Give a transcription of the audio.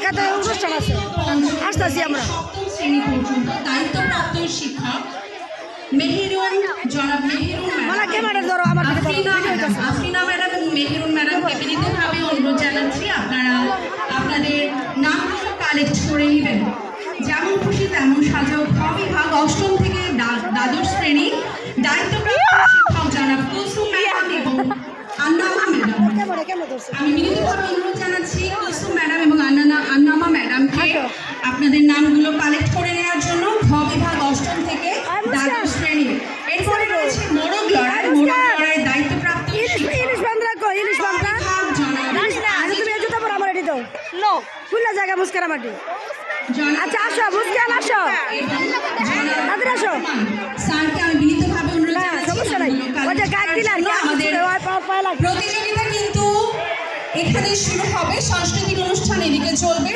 এলাকাতে অনুষ্ঠান আছে, আসতেছি আমরা। সপ্তম শ্রেণী পর্যন্ত দায়িত্বপ্রাপ্ত শিক্ষক মেহেরুন, জনাব মেহেরুন আফরিনা ম্যাডাম এবং মেহেরুন ম্যাডামকে বিনীতভাবে অনুরোধ জানাচ্ছি আপনারা আপনাদের নামগুলো কালেক্ট করে নেবেন। যেমন খুশি তেমন সাজাও খ বিভাগ অষ্টম থেকে দ্বাদশ শ্রেণী দায়িত্বপ্রাপ্ত শিক্ষক জনাব কুলসুম ম্যাডাম এবং আন্নামা ম্যাডাম। আমি বিনীতভাবে অনুরোধ জানাচ্ছি কুলসুম ম্যাডাম এবং আন্নামা ম্যাডামকে আপনাদের নামগুলো কালেক্ট করে নেওয়ার জন্য ঘ বিভাগ অষ্টম থেকে দ্বাদশ শ্রেণী। এরপরে রয়েছে মোরগ লড়াই দায়িত্বপ্রাপ্ত জায়গা মুস্কারা মাটি। আচ্ছা আসো মুস্কান আসো, তাদের আসো। স্যারকে আমি বিনীতভাবে অনুরোধ সমস্যা নাই, আমাদের প্রতিযোগিতা কিন্তু এখানে শুরু হবে। সাংস্কৃতিক অনুষ্ঠান এদিকে চলবে।